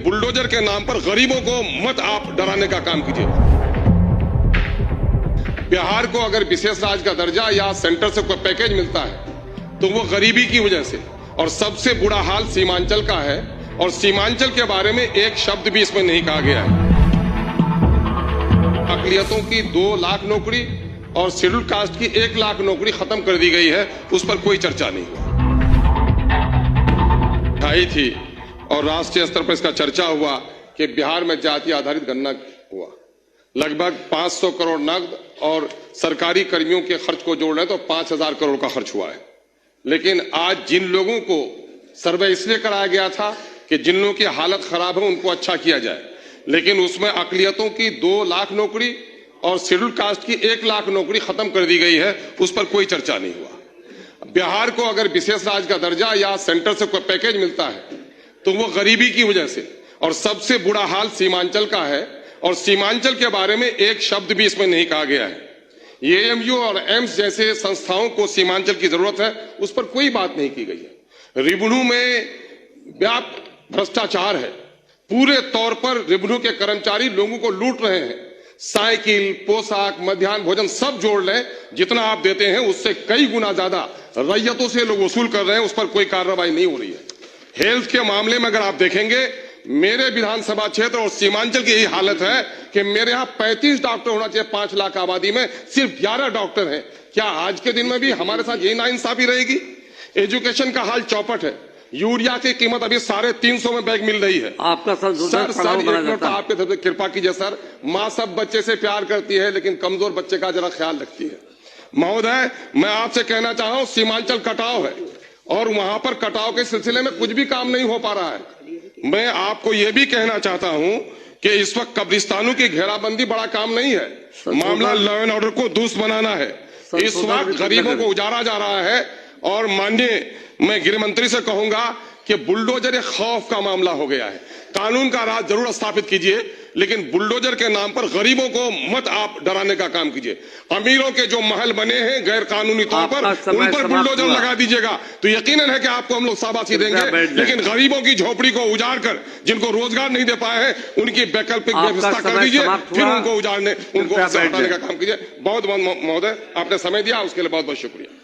Bulldozer के नाम पर गरीबों को मत आप डराने का काम कीजिए। बिहार को अगर विशेष राज्य का दर्जा या सेंटर से कोई पैकेज मिलता है तो वो गरीबी की वजह से, और सबसे बुरा हाल सीमांचल का है, और सीमांचल के बारे में एक शब्द भी इसमें नहीं कहा गया है। अकलियतों की 2 लाख नौकरी और शेड्यूल कास्ट की 1 लाख नौकरी खत्म कर दी गई है, उस पर कोई चर्चा नहीं हुई थी। और राष्ट्रीय स्तर पर इसका चर्चा हुआ कि बिहार में जाति आधारित गणना हुआ, लगभग 500 करोड़ नकद और सरकारी कर्मियों के खर्च को जोड़ रहे तो 5000 करोड़ का खर्च हुआ है। लेकिन आज जिन लोगों को सर्वे इसलिए कराया गया था कि जिन लोगों की हालत खराब है उनको अच्छा किया जाए, लेकिन उसमें अकलियतों की 2 लाख नौकरी और शेड्यूल कास्ट की 1 लाख नौकरी खत्म कर दी गई है, उस पर कोई चर्चा नहीं हुआ। बिहार को अगर विशेष राज्य का दर्जा या सेंटर से कोई पैकेज मिलता है तो वो गरीबी की वजह से, और सबसे बुरा हाल सीमांचल का है, और सीमांचल के बारे में एक शब्द भी इसमें नहीं कहा गया है। एएमयू और एम्स जैसे संस्थाओं को सीमांचल की जरूरत है, उस पर कोई बात नहीं की गई है। रेवेन्यू में व्यापक भ्रष्टाचार है, पूरे तौर पर रेवेन्यू के कर्मचारी लोगों को लूट रहे हैं। साइकिल, पोशाक, मध्याह्न भोजन सब जोड़ लें, जितना आप देते हैं उससे कई गुना ज्यादा रैयतों से लोग वसूल कर रहे हैं, उस पर कोई कार्रवाई नहीं हो रही है। हेल्थ के मामले में अगर आप देखेंगे, मेरे विधानसभा क्षेत्र और सीमांचल की यही हालत है कि मेरे यहाँ 35 डॉक्टर होना चाहिए 5 लाख आबादी में, सिर्फ 11 डॉक्टर हैं। क्या आज के दिन में भी हमारे साथ यही नाइंसाफी रहेगी? एजुकेशन का हाल चौपट है। यूरिया की कीमत अभी 350 में बैग मिल रही है। आपका सर एक मिनट आपके तरफ से कृपा कीजिए सर। माँ सब बच्चे से प्यार करती है, लेकिन कमजोर बच्चे का जरा ख्याल रखती है। महोदय, मैं आपसे कहना चाह रहा हूँ, सीमांचल कटाव है और वहां पर कटाव के सिलसिले में कुछ भी काम नहीं हो पा रहा है। मैं आपको यह भी कहना चाहता हूं कि इस वक्त कब्रिस्तानों की घेराबंदी बड़ा काम नहीं है, मामला लॉ एंड ऑर्डर को दुरुस्त बनाना है। इस वक्त गरीबों को उजाड़ा जा रहा है, और माननीय मैं गृह मंत्री से कहूंगा कि बुलडोजर एक खौफ का मामला हो गया है। कानून का राज जरूर स्थापित कीजिए, लेकिन बुलडोजर के नाम पर गरीबों को मत आप डराने का काम कीजिए। अमीरों के जो महल बने हैं गैर कानूनी तौर पर, उन पर बुलडोजर लगा दीजिएगा तो यकीनन है कि आपको हम लोग शाबाशी देंगे, लेकिन गरीबों की झोपड़ी को उजाड़ कर, जिनको रोजगार नहीं दे पाए हैं, उनकी वैकल्पिक व्यवस्था कर दीजिए, फिर उनको उजाड़ने, उनको हटाने का काम कीजिए। बहुत बहुत महोदय, आपने समय दिया, उसके लिए बहुत बहुत शुक्रिया।